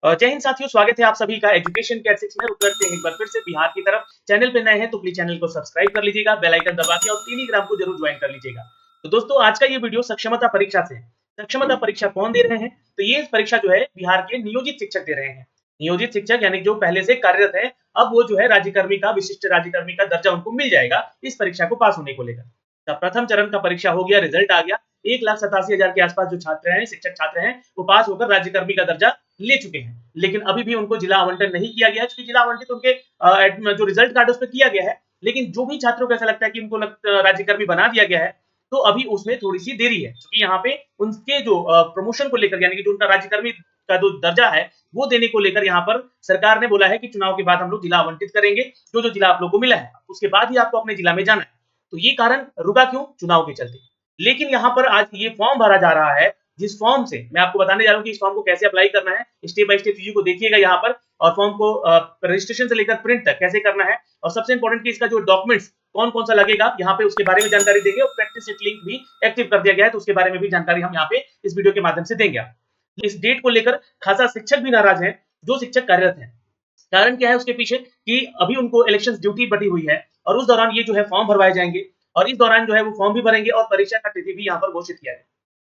जय हिंद साथियों, स्वागत है आप सभी का एजुकेशन के 6 में। रुक करते हैं एक बार फिर से बिहार की तरफ। चैनल पे नए हैं तो प्लीज चैनल को सब्सक्राइब कर लीजिएगा, बेल आइकन दबा के, और टेलीग्राम को जरूर ज्वाइन कर लीजिएगा। तो दोस्तों, आज का ये वीडियो सक्षमता परीक्षा से है। सक्षमता परीक्षा कौन दे रहे हैं? तो ये परीक्षा जो है बिहार के नियोजित शिक्षक दे रहे हैं। नियोजित शिक्षक यानी जो पहले से कार्यरत है, अब वो जो है राज्यकर्मी का, विशिष्ट राज्यकर्मी का दर्जा उनको मिल जाएगा इस परीक्षा को पास होने को लेकर। तो प्रथम चरण का परीक्षा हो गया, रिजल्ट आ गया। 1,87,000 के आसपास जो छात्र हैं, शिक्षक छात्र हैं, वो पास होकर राज्यकर्मी का दर्जा ले चुके हैं। लेकिन अभी भी उनको जिला आवंटन नहीं किया गया है, क्योंकि जिला आवंटित उनके जो रिजल्ट कार्ड है उस पर किया गया है। लेकिन जो भी छात्रों को ऐसा लगता है कि उनको राज्यकर्मी बना दिया गया है, तो अभी उसमें थोड़ी सी देरी है, क्योंकि यहाँ पे उनके जो प्रमोशन को लेकर, यानी कि जो उनका राज्यकर्मी का जो दर्जा है वो देने को लेकर यहाँ पर सरकार ने बोला है कि चुनाव के बाद हम लोग जिला आवंटित करेंगे। जो जो जिला आप लोग को मिला है उसके बाद ही आपको अपने जिला में जाना है। तो ये कारण रुका क्यों? चुनाव के चलते। लेकिन यहाँ पर आज ये फॉर्म भरा जा रहा है, जिस फॉर्म से मैं आपको बताने जा रहा हूँ कि इस फॉर्म को कैसे अप्लाई करना है। स्टेप बाय स्टेप चीजों को देखिएगा यहाँ पर, और फॉर्म को रजिस्ट्रेशन से लेकर प्रिंट तक कैसे करना है, और सबसे इंपॉर्टेंट कि इसका जो डॉक्यूमेंट्स कौन कौन सा लगेगा, यहाँ पे उसके बारे में जानकारी देंगे। और प्रैक्टिस सेट लिंक भी एक्टिव कर दिया गया है, तो उसके बारे में भी जानकारी हम यहाँ पे इस वीडियो के माध्यम से देंगे। इस डेट को लेकर खासा शिक्षक भी नाराज है, जो शिक्षक कार्यरत है। कारण क्या है उसके पीछे? कि अभी उनको इलेक्शन ड्यूटी बटी हुई है, और उस दौरान ये जो है फॉर्म भरवाए जाएंगे, और इस दौरान जो है वो फॉर्म भी भरेंगे, और परीक्षा का तिथि भी यहाँ पर घोषित किया है।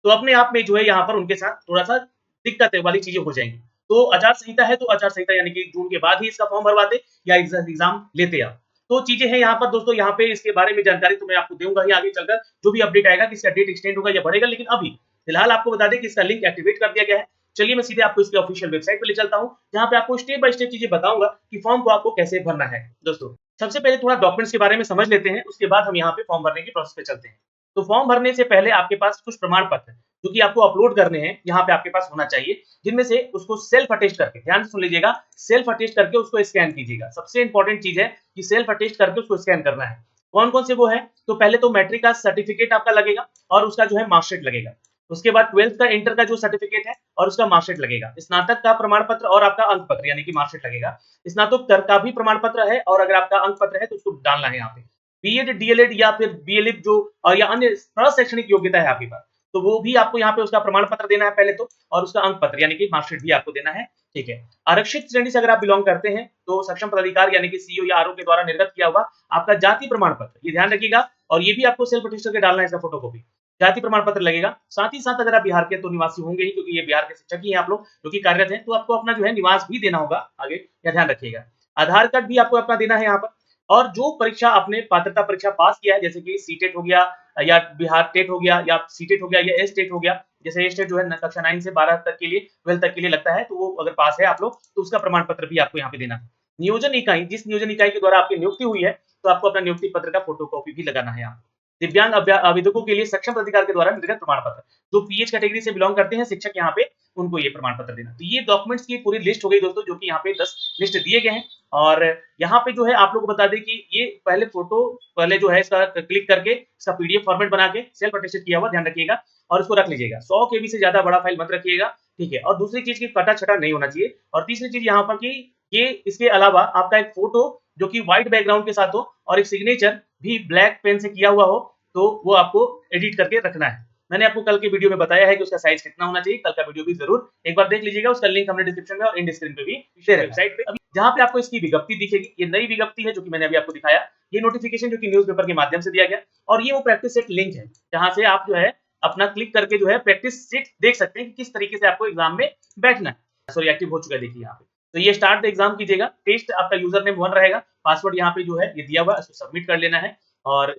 तो अपने आप में जो है यहाँ पर उनके साथ थोड़ा सा दिक्कत वाली चीजें हो जाएंगी। तो आचार संहिता है, तो आचार संहिता यानी कि जून के बाद ही इसका फॉर्म भरवाते या एग्जाम लेते आप। तो चीजें हैं यहाँ पर दोस्तों। यहाँ पे इसके बारे में जानकारी तो मैं आपको दूंगा ही आगे चलकर, जो भी अपडेट आएगा कि इसका डेट एक्सटेंड होगा या बढ़ेगा। लेकिन अभी फिलहाल आपको बता दें कि इसका लिंक एक्टिवेट कर दिया गया है। चलिए मैं सीधे आपको इसके ऑफिशियल वेबसाइट पे ले चलता हूँ, जहाँ पे आपको स्टेप बाय स्टेप चीजें बताऊंगा कि फॉर्म को आपको कैसे भरना है। दोस्तों, सबसे पहले थोड़ा डॉक्यूमेंट्स के बारे में समझ लेते हैं, उसके बाद हम यहाँ पे फॉर्म भरने की प्रोसेस पे चलते हैं। तो फॉर्म भरने से पहले आपके पास कुछ प्रमाण पत्र जो कि आपको अपलोड करने हैं, यहाँ पे आपके पास होना चाहिए। जिनमें से उसको सेल्फ अटेस्ट करके, ध्यान से सुन लीजिएगा, सेल्फ अटेस्ट करके उसको स्कैन कीजिएगा। सबसे इंपॉर्टेंट चीज है कि सेल्फ अटेस्ट करके उसको स्कैन करना है। कौन कौन से वो है? तो पहले तो मैट्रिक का सर्टिफिकेट आपका लगेगा, और उसका जो है मार्कशीट लगेगा। उसके बाद 12th का इंटर का जो सर्टिफिकेट है और उसका मार्कशीट लगेगा। स्नातक का प्रमाण पत्र और आपका अंक पत्र यानी कि मार्कशीट लगेगा। स्नातकोत्तर का भी प्रमाण पत्र है, और अगर आपका अंक पत्र है तो उसको डालना है यहाँ पे। बीएड, डीएलएड या फिर बीएलएड जो और या अन्य शैक्षणिक योग्यता है आपके पास, तो वो भी आपको यहाँ पे उसका प्रमाण पत्र देना है पहले तो, और उसका अंक पत्र यानी कि मार्कशीट भी आपको देना है। ठीक है। आरक्षित श्रेणी से अगर आप बिलोंग करते हैं तो सक्षम पदाधिकारी यानी कि सीईओ या आरओ के द्वारा निर्गत किया हुआ आपका जाति प्रमाण पत्र, ये ध्यान रखिएगा। और ये भी आपको सेल्फ अटेस्ट करके डालना है, इसका फोटोकॉपी। जाति प्रमाण पत्र लगेगा। साथ ही साथ अगर आप बिहार के तो निवासी होंगे ही, क्योंकि ये बिहार के शिक्षक ही हैं आप लोग जो कि कार्यरत हैं, तो आपको अपना जो है निवास भी देना होगा आगे, या ध्यान रखिएगा। आधार कार्ड भी आपको अपना देना है यहाँ पर। और जो परीक्षा आपने पात्रता परीक्षा पास किया है, जैसे कि सीटेट हो गया, या बिहार टेट हो गया, या सीटेट हो गया, या एस टेट हो गया। जैसे एस टेट जो है कक्षा 9 से 12 तक के लिए, 12 तक के लिए लगता है, तो वो अगर पास है आप लोग तो उसका प्रमाण पत्र भी आपको यहाँ पे देना है। नियोजन इकाई, जिस नियोजन इकाई के द्वारा आपकी नियुक्ति हुई है, तो आपको अपना नियुक्ति पत्र का फोटोकॉपी भी लगाना है यहाँ। दिव्यांग आवेदकों के लिए सक्षम प्राधिकार के द्वारा निर्गत प्रमाण पत्र, जो पीएच कैटेगरी से बिलोंग करते हैं शिक्षक, यहाँ पे उनको ये प्रमाण पत्र देना। तो ये डॉक्यूमेंट्स की पूरी लिस्ट हो गई दोस्तों, जो कि यहाँ पे 10 लिस्ट दिए गए हैं। और यहाँ पे जो है आप लोग को बता दें कि ये पहले फोटो, पहले जो है इसका क्लिक करके इसका पीडीएफ फॉर्मेट बना के सेल्फ अटेस्टेड किया हुआ, ध्यान रखिएगा, और उसको रख लीजिएगा। 100 केबी से ज्यादा बड़ा फाइल मत रखिएगा। ठीक है। और दूसरी चीज की कटा छटा नहीं होना चाहिए। और तीसरी चीज यहाँ पर कि ये इसके अलावा आपका एक फोटो जो कि व्हाइट बैकग्राउंड के साथ हो, और एक सिग्नेचर भी ब्लैक पेन से किया हुआ हो, तो वो आपको एडिट करके रखना है। मैंने आपको कल के वीडियो में बताया है कि उसका साइज कितना होना चाहिए। कल का वीडियो भी जरूर एक बार देख लीजिएगा, उसका लिंक हमने डिस्क्रिप्शन में और इन स्क्रीन पे भी शेयर है वेबसाइट पे। अभी जहां पे आपको इसकी विज्ञप्ति दिखेगी, ये नई विज्ञप्ति है जो कि मैंने अभी आपको दिखाया। ये नोटिफिकेशन जो कि न्यूज़पेपर के माध्यम से दिया गया, और ये वो प्रैक्टिस सेट लिंक है, जहां से आप जो है अपना क्लिक करके जो है प्रैक्टिस सेट देख सकते हैं कि किस तरीके से आपको एग्जाम में बैठना है। सॉरी, एक्टिव हो चुका है, देखिए यहाँ पे। तो ये स्टार्ट द एग्जाम कीजिएगा। टेस्ट आपका यूजर नेम 1 रहेगा, पासवर्ड यहाँ पे जो है ये दिया हुआ है, इसको सबमिट कर लेना है। और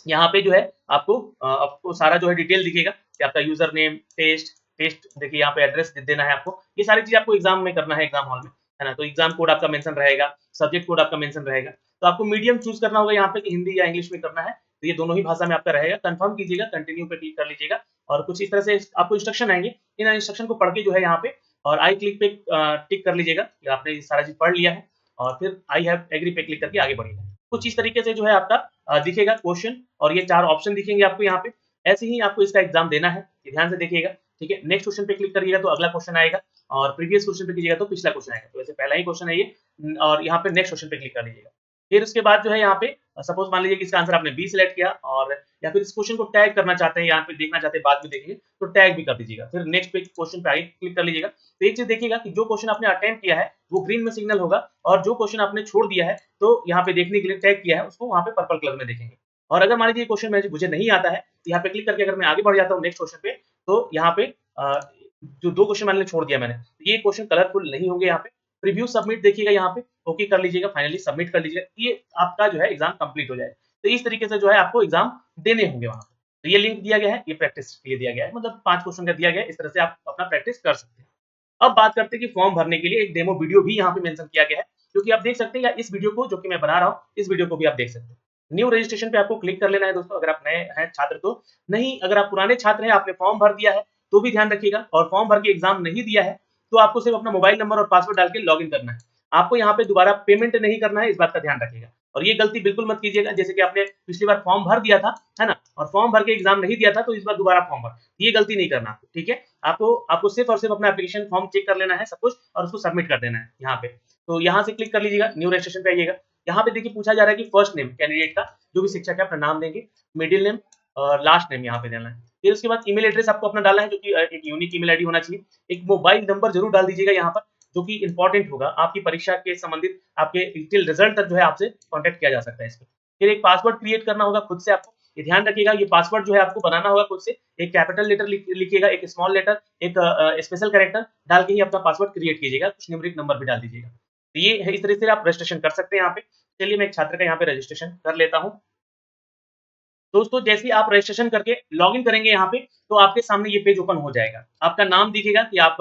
यहाँ पे जो है आपको सारा जो है डिटेल दिखेगा कि आपका यूजर नेम, टेस्ट टेस्ट देखिए यहाँ पे एड्रेस देना है आपको। ये सारी चीज आपको एग्जाम में करना है, एग्जाम हॉल में, है ना। तो एग्जाम कोड आपका मेंशन रहेगा, सब्जेक्ट कोड आपका मेंशन रहेगा। तो आपको मीडियम चूज करना होगा यहाँ पे कि हिंदी या इंग्लिश में करना है। तो ये दोनों ही भाषा में आपका रहेगा। कंफर्म कीजिएगा, कंटिन्यू पे क्लिक कर लीजिएगा, और कुछ इस तरह से आपको इंस्ट्रक्शन आएंगे। इन इंस्ट्रक्शन को पढ़ के जो है यहाँ पे और आई क्लिक पे टिक कर लीजिएगा कि आपने सारा चीज पढ़ लिया है, और फिर आई हैव एग्री पे क्लिक करके आगे बढ़िएगा। कुछ इस तरीके से जो है आपका दिखेगा क्वेश्चन, और ये 4 ऑप्शन दिखेंगे आपको यहाँ पे। ऐसे ही आपको इसका एग्जाम देना है, ये ध्यान से देखिएगा। ठीक है। नेक्स्ट क्वेश्चन पे क्लिक करिएगा तो अगला क्वेश्चन आएगा, और प्रीवियस क्वेश्चन पे कीजिएगा तो पिछला क्वेश्चन आएगा। तो वैसे पहला ही क्वेश्चन है ये, और यहाँ पे नेक्स्ट क्वेश्चन पे क्लिक कर लीजिएगा। फिर उसके बाद जो है यहाँ पे सपोज मान लीजिए कि इसका आंसर आपने बी सिलेक्ट किया, और या फिर इस क्वेश्चन को टैग करना चाहते हैं, यहाँ पे देखना चाहते हैं बाद में देखेंगे, तो टैग भी कर दीजिएगा। फिर नेक्स्ट पे क्वेश्चन पे आगे क्लिक कर लीजिएगा। तो एक चीज देखिएगा कि जो क्वेश्चन आपने अटेम्प्ट किया है वो ग्रीन में सिग्नल होगा, और जो क्वेश्चन आपने छोड़ दिया है तो यहाँ पे देखने के लिए टैग किया है उसको वहाँ पे पर्पल कलर में देखेंगे। और अगर मान लीजिए क्वेश्चन मुझे नहीं आता है, तो यहाँ पे क्लिक करके अगर मैं आगे बढ़ जाता हूँ नेक्स्ट क्वेश्चन पे, तो यहाँ पे जो 2 क्वेश्चन मैंने छोड़ दिया मैंने, ये क्वेश्चन कलरफुल नहीं होंगे यहाँ पे। प्रीव्यू सबमिट देखिएगा यहाँ पे, ओके कर लीजिएगा, फाइनली सबमिट कर लीजिएगा, ये आपका जो है एग्जाम कंप्लीट हो जाएगा। तो इस तरीके से जो है आपको एग्जाम देने होंगे वहाँ पे। तो ये लिंक दिया गया है, ये प्रैक्टिस के लिए दिया गया है, मतलब 5 क्वेश्चन का दिया गया है, इस तरह से आप अपना प्रैक्टिस कर सकते हैं। अब बात करते हैं कि फॉर्म भरने के लिए एक डेमो वीडियो भी यहाँ पे मेंशन किया गया है, क्योंकि आप देख सकते हैं, या इस वीडियो को जो कि मैं बना रहा हूँ, इस वीडियो को भी आप देख सकते हैं। न्यू रजिस्ट्रेशन पे आपको क्लिक कर लेना है दोस्तों, अगर आप नए हैं छात्र तो। नहीं, अगर आप पुराने छात्र हैं, आपने फॉर्म भर दिया है, तो भी ध्यान रखिएगा, और फॉर्म भर के एग्जाम नहीं दिया है, तो आपको सिर्फ अपना मोबाइल नंबर और पासवर्ड डाल के लॉगिन करना है। आपको यहाँ पे दोबारा पेमेंट नहीं करना है, इस बात का ध्यान रखिएगा। और ये गलती बिल्कुल मत कीजिएगा, जैसे कि आपने पिछली बार फॉर्म भर दिया था, है ना, और फॉर्म भर के एग्जाम नहीं दिया था, तो इस बार दोबारा फॉर्म भर, ये गलती नहीं करना आपको, ठीक है। आपको आपको सिर्फ और सिर्फ अपना एप्लीकेशन फॉर्म चेक कर लेना है सब कुछ, और उसको सबमिट कर देना है यहाँ पे। तो यहाँ से क्लिक कर लीजिएगा, न्यू रजिस्ट्रेशन पे आइएगा। यहाँ पे देखिए पूछा जा रहा है कि फर्स्ट नेम कैंडिडेट का, जो भी शिक्षक है अपना नाम देंगे, मिडिल नेम और लास्ट नेम यहाँ पे देना है। फिर उसके बाद ईमेल एड्रेस आपको अपना डालना है, जो कि एक यूनिक ईमेल आईडी होना चाहिए। एक मोबाइल नंबर जरूर डाल दीजिएगा यहाँ पर, जो कि इंपॉर्टेंट होगा, आपकी परीक्षा के संबंधित आपके टिल रिजल्ट तक जो है आपसे कॉन्टेक्ट किया जा सकता है इस पे। फिर एक पासवर्ड क्रिएट करना होगा खुद से आपको, ये ध्यान रखिएगा, ये पासवर्ड जो है आपको बनाना होगा खुद से। एक कैपिटल लेटर लिखिएगा, एक स्मॉल लेटर, एक स्पेशल कैरेक्टर डाल के ही अपना पासवर्ड क्रिएट कीजिएगा, कुछ न्यूमेरिक नंबर भी डाल दीजिएगा। तो ये है, इस तरह से आप रजिस्ट्रेशन कर सकते हैं यहाँ पे। चलिए मैं एक छात्र का यहाँ पे रजिस्ट्रेशन कर लेता हूँ। दोस्तों जैसे ही आप रजिस्ट्रेशन करके लॉगिन करेंगे यहाँ पे, तो आपके सामने ये पेज ओपन हो जाएगा। आपका नाम दिखेगा कि आप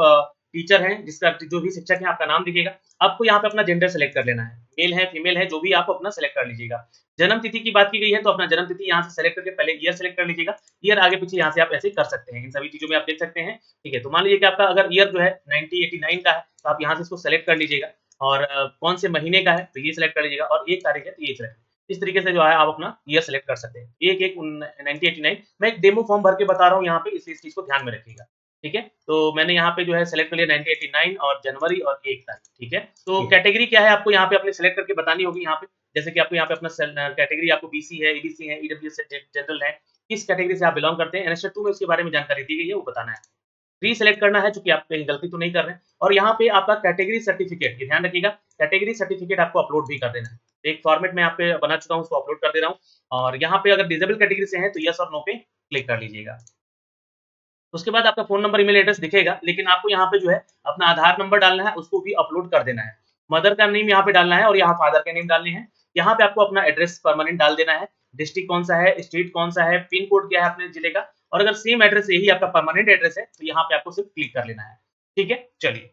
टीचर हैं, जिसका जो भी शिक्षक है आपका नाम दिखेगा। आपको यहाँ पे अपना जेंडर सेलेक्ट कर लेना है, मेल है फीमेल है, जो भी आप अपना सेलेक्ट कर लीजिएगा। जन्म तिथि की बात की गई है, तो अपना जन्म तिथि यहाँ से सेलेक्ट करके पहले ईयर सेलेक्ट कर लीजिएगा। ईयर आगे पीछे यहाँ से आप ऐसे कर सकते हैं, इन सभी चीजों में आप देख सकते हैं, ठीक है। तो मान लीजिए कि आपका अगर ईयर जो है 1989 का है, तो आप यहाँ से इसको सेलेक्ट कर लीजिएगा। और कौन से महीने का है, तो ये सेलेक्ट कर लीजिएगा, और 1 तारीख है तो ये सेलेक्ट। इस तरीके से जो है आप अपना ईयर सेलेक्ट कर सकते हैं। एक एक 1989, मैं एक डेमो फॉर्म भर के बता रहा हूँ यहाँ पे, इसलिए इस चीज को ध्यान में रखिएगा, ठीक है। तो मैंने यहाँ पे जो है सेलेक्ट कर लिया 1989 और जनवरी और 1 तारीख, ठीक है। तो कैटेगरी क्या है आपको यहाँ पे अपने सेलेक्ट करके बतानी होगी यहाँ पे। जैसे कि आपको यहाँ पे अपना कैटेगरी, आपको बीसी है, ईबीसी है, ईडब्ल्यूएस है, जनरल है, किस कैटेगरी से आप बिलोंग करते हैं, एनएसएस 2 में उसके बारे में जानकारी दी गई है, वो बताना है। रीसेलेक्ट करना है, चूंकि आप कहीं गलती तो नहीं कर रहे हैं। और यहाँ पे आपका कैटेगरी सर्टिफिकेट, ये ध्यान रखिएगा, कैटेगरी सर्टिफिकेट आपको अपलोड भी कर देना है। एक फॉर्मेट में यहाँ पे बना चुका हूँ, उसको अपलोड कर दे रहा हूँ। और यहाँ पे अगर डिसेबल कैटेगरी से है, तो यस और नो पे क्लिक कर लीजिएगा। उसके बाद आपका फ़ोन नंबर, ईमेल एड्रेस दिखेगा, लेकिन आपको यहाँ पे जो है अपना आधार नंबर डालना है, उसको भी अपलोड कर देना है। मदर का नेम यहाँ पे डालना है, और यहाँ फादर का नेम डालने हैं। यहाँ पे आपको अपना एड्रेस परमानेंट डाल देना है, डिस्ट्रिक्ट कौन सा है, स्टेट कौन सा है, पिन कोड क्या है अपने जिले का। और अगर सेम एड्रेस यही आपका परमानेंट एड्रेस है, तो यहाँ पे आपको सिर्फ क्लिक कर लेना है, ठीक है। चलिए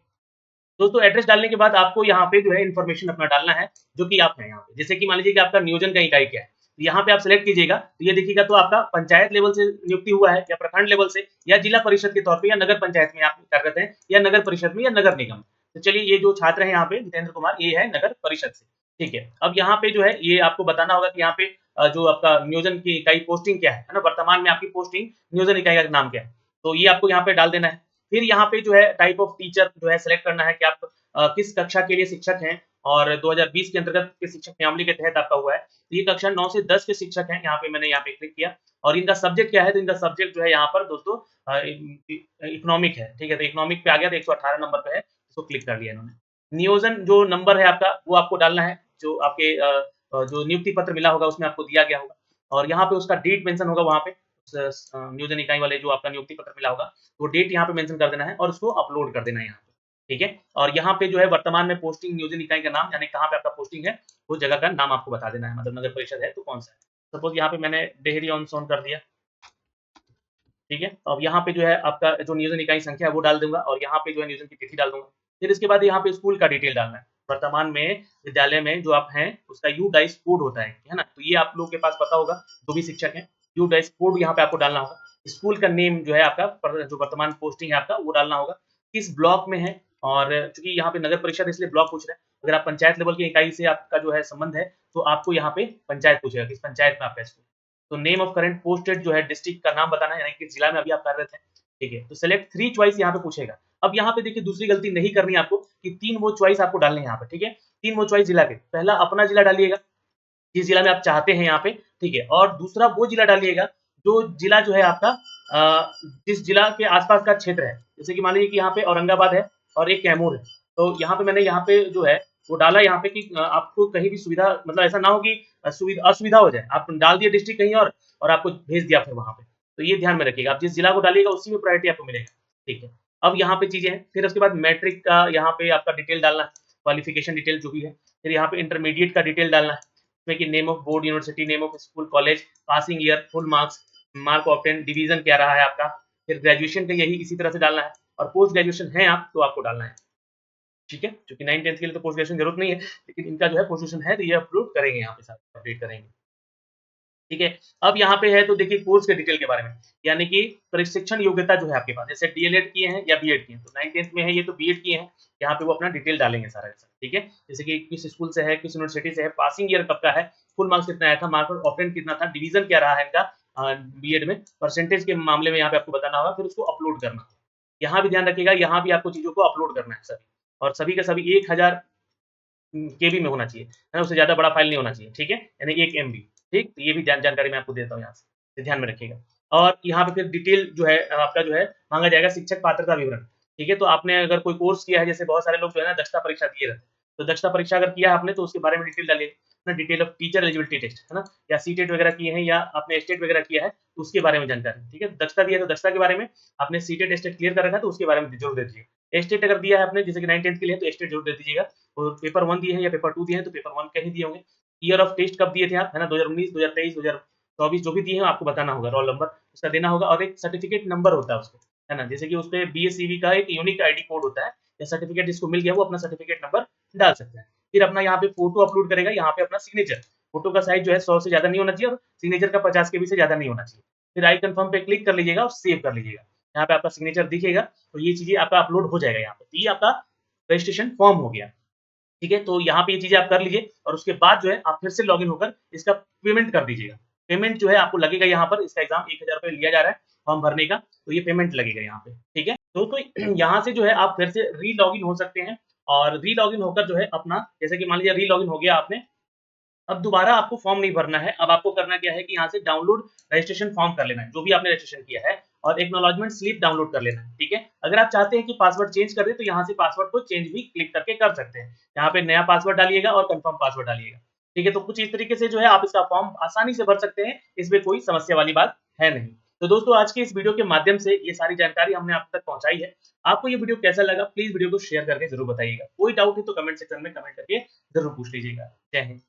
दोस्तों, एड्रेस डालने के बाद आपको यहाँ पे जो है इन्फॉर्मेशन अपना डालना है, जो कि आप है यहाँ पे। जैसे कि मान लीजिए कि आपका नियोजन का इकाई क्या है, तो यहाँ पे आप सिलेक्ट कीजिएगा, तो ये देखिएगा, तो आपका पंचायत लेवल से नियुक्ति हुआ है, या प्रखंड लेवल से, या जिला परिषद के तौर पे, या नगर पंचायत में आप कार्यरत हैं, या नगर परिषद में, या नगर निगम। तो चलिए, ये जो छात्र है यहाँ पे जितेंद्र कुमार, ये है नगर परिषद से, ठीक है। अब यहाँ पे जो है ये आपको बताना होगा कि यहाँ पे जो आपका नियोजन की इकाई पोस्टिंग क्या है ना, वर्तमान में आपकी पोस्टिंग नियोजन इकाई का नाम क्या है, तो ये आपको यहाँ पे डाल देना है। फिर यहाँ पे जो है टाइप ऑफ टीचर जो है सेलेक्ट करना है, कि आप किस कक्षा के लिए शिक्षक हैं, और 2020 के अंतर्गत किस शिक्षक नियमावली के तहत आपका हुआ है। तो ये कक्षा 9 से 10 के शिक्षक हैं, यहाँ पे मैंने यहाँ पे क्लिक किया। और इनका सब्जेक्ट क्या है, तो इनका सब्जेक्ट जो है यहाँ पर दोस्तों इकोनॉमिक है, ठीक है। तो इकोनॉमिक पे आ गया, तो 118 नंबर पे है, इसको क्लिक कर लिया इन्होंने। नियोजन जो नंबर है आपका, वो आपको डालना है, जो आपके जो नियुक्ति पत्र मिला होगा उसमें आपको दिया गया होगा। और यहाँ पे उसका डेट मेंशन होगा, वहाँ पे नियोजन इकाई वाले जो आपका नियुक्ति पत्र मिला होगा, वो डेट यहाँ पे मेंशन कर देना है, और उसको अपलोड कर देना है यहाँ पे, ठीक है। और यहाँ पे जो है वर्तमान में पोस्टिंग नियोजन इकाई का नाम, यानी कहाँ पे आपका पोस्टिंग है, उस जगह का नाम आपको बता देना है, मतलब नगर परिषद है तो कौन सा है। सपोज यहाँ पे मैंने डेहरी ऑन सोन कर दिया, ठीक है। अब यहाँ पे जो है आपका जो नियोजन इकाई संख्या है वो डाल दूंगा, और यहाँ पे जो है नियोजन की तिथि डाल दूंगा। फिर इसके बाद यहाँ पे स्कूल का डिटेल डालना है, वर्तमान में विद्यालय में जो आप हैं उसका यू डाइस कोड होता है ना, तो ये आप लोग के पास पता होगा, जो भी शिक्षक हैं, यू डाइस कोड यहाँ पे आपको डालना होगा। स्कूल का नेम जो है आपका, जो वर्तमान पोस्टिंग है आपका, वो डालना होगा, किस ब्लॉक में है। और चूंकि यहाँ पे नगर परिषद इसलिए ब्लॉक पूछ रहे हैं। अगर आप पंचायत लेवल की इकाई से आपका जो है संबंध है, तो आपको यहाँ पे पंचायत पूछेगा, किस पंचायत में आपका स्कूल। तो नेम ऑफ करंट पोस्टेड जो है डिस्ट्रिक्ट का नाम बताना है, यानी कि जिला में अभी आप कार्यरत हैं, ठीक है। तो सेलेक्ट 3 चॉइस यहाँ पे पूछेगा। अब यहाँ पे देखिए दूसरी गलती नहीं करनी है आपको, कि 3 वो चॉइस आपको डालने हैं यहाँ पे, ठीक है। 3 वो चॉइस जिला के, पहला अपना जिला डालिएगा, जिस जिला में आप चाहते हैं यहाँ पे, ठीक है। और दूसरा वो जिला डालिएगा जो जिला जो है आपका जिस जिला के आसपास का क्षेत्र है। जैसे कि मान लीजिए कि यहाँ पे औरंगाबाद है और एक कैमूर है, तो यहाँ पे मैंने यहाँ पे जो है वो डाला यहाँ पे कि आपको कहीं भी सुविधा मतलब ऐसा ना हो कि असुविधा हो जाए। आप डाल दिए डिस्ट्रिक्ट कहीं और आपको भेज दिया फिर वहाँ पे। तो ये ध्यान में रखिएगा, आप जिस जिला को डालिएगा उसी में प्रायोरिटी आपको मिलेगा, ठीक है। अब यहाँ पे चीज़ें हैं, फिर उसके बाद मैट्रिक का यहाँ पे आपका डिटेल डालना है, क्वालिफिकेशन डिटेल जो भी है। फिर यहाँ पे इंटरमीडिएट का डिटेल डालना है, इसमें कि name of board, university, name of school, college, passing year, full marks, mark obtain, division क्या रहा है आपका। फिर ग्रेजुएशन का यही इसी तरह से डालना है, और पोस्ट ग्रेजुएशन है आप तो आपको डालना है, ठीक है। क्योंकि 9-10 के लिए तो पोस्ट ग्रेजुएशन जरूरत नहीं है, लेकिन इनका जो है पोस्ट ग्रेजुएशन है तो ये अपलोड करेंगे यहाँ पे, साथ अपडेट करेंगे, ठीक है। अब यहाँ पे है तो देखिए कोर्स के डिटेल के बारे में, यानी कि प्रशिक्षण योग्यता जो है आपके पास, जैसे डीएलएड किए हैं या बीएड किए हैं, तो 9-10 में है ये तो बीएड किए हैं, यहाँ पे वो अपना डिटेल डालेंगे सारा का सारा, ठीक है। जैसे कि किस स्कूल से है, किस यूनिवर्सिटी से है, पासिंग ईयर कब का है, फुल मार्क्स कितना आया था, मार्क ऑब्टेन कितना था, डिवीजन क्या रहा है इनका बीएड में, परसेंटेज के मामले में यहाँ पे आपको बताना होगा, फिर उसको अपलोड करना। यहाँ भी ध्यान रखिएगा, यहाँ भी आपको चीजों को अपलोड करना है सभी, और सभी का सभी 1000 केबी में होना चाहिए, है ना, उससे ज़्यादा बड़ा फाइल नहीं होना चाहिए, ठीक है, यानी 1 एमबी, ठीक। तो ये भी जानकारी मैं आपको देता हूँ यहाँ से, तो ध्यान में रखिएगा। और यहाँ पे फिर डिटेल जो है आपका जो है माँगा जाएगा शिक्षक पात्रता विवरण, ठीक है। तो आपने अगर कोई कोर्स किया है, जैसे बहुत सारे लोग जो है ना दक्षता परीक्षा दिए रहते हैं, तो दक्षता परीक्षा अगर किया है आपने तो उसके बारे में डिटेल डालिए ना, detail of teacher eligibility test, है ना, या सीटेट वगैरह किए हैं या आपने स्टेट वगैरह किया है तो उसके बारे में जानकारी, ठीक है। दक्षता दिया है तो दक्षता के बारे में, आपने सीटेट स्टेट क्लियर कर रखा है तो उसके बारे में जरूर दे दीजिए। स्टेट अगर दिया है आपने जैसे कि 9-10 के लिए तो स्टेट जरूर दे दीजिएगा, और पेपर 1 दिए हैं या पेपर 2 दिए हैं तो पेपर 1 के ही दिए होंगे। ईयर ऑफ टेस्ट कब दिए थे आप, है ना, 2019, 2023, 2024 जो भी दिए हैं आपको बताना होगा, रोल नंबर उसका देना होगा, और एक सर्टिफिकेट नंबर होता है उसपे, है ना, जैसे कि उसपे बीएससीबी का एक यूनिक आईडी कोड होता है, या सर्टिफिकेट जिसको मिल गया वो अपना सर्टिफिकेट नंबर डाल सकता है। फिर अपना यहाँ पे फोटो अपलोड करेगा, यहाँ पे अपना सिग्नेचर, फोटो का साइज जो है 100 से ज्यादा नहीं होना चाहिए, और सिग्नेचर का 50 केबी से ज्यादा नहीं होना चाहिए। फिर आई कंफर्म पे क्लिक कर लीजिएगा और सेव कर लीजिएगा, यहाँ पे आपका सिग्नेचर दिखेगा, तो ये चीजें आपका अपलोड हो जाएगा यहाँ पे, तो ये आपका रजिस्ट्रेशन फॉर्म हो गया, ठीक है। तो यहाँ पे ये चीजें आप कर लीजिए, और उसके बाद जो है आप फिर से लॉगिन होकर इसका पेमेंट कर दीजिएगा। पेमेंट जो है आपको लगेगा यहाँ पर, इसका एग्जाम 1000 लिया जा रहा है फॉर्म भरने का, तो ये पेमेंट लगेगा यहाँ पे, ठीक है। तो यहाँ से जो है आप फिर से री लॉगिन हो सकते हैं, और री लॉगिन होकर जो है अपना, जैसे कि मान लीजिए री लॉगिन हो गया आपने, अब दोबारा आपको फॉर्म नहीं भरना है। अब आपको करना क्या है कि यहाँ से डाउनलोड रजिस्ट्रेशन फॉर्म कर लेना है, जो भी आपने रजिस्ट्रेशन किया है, और एक्नॉलेजमेंट स्लिप डाउनलोड कर लेना है, ठीक है। अगर आप चाहते हैं कि पासवर्ड चेंज कर दे तो यहाँ से पासवर्ड को चेंज भी क्लिक करके कर सकते हैं। यहाँ पे नया पासवर्ड डालिएगा और कंफर्म पासवर्ड डालिएगा, ठीक है। तो कुछ इस तरीके से जो है आप इसका फॉर्म आसानी से भर सकते हैं, इसमें कोई समस्या वाली बात है नहीं। तो दोस्तों आज के इस वीडियो के माध्यम से ये सारी जानकारी हमने आप तक पहुंचाई है। आपको ये वीडियो कैसा लगा प्लीज वीडियो को शेयर करके जरूर बताइएगा। कोई डाउट है तो कमेंट सेक्शन में कमेंट करके जरूर पूछ लीजिएगा। जय हिंद।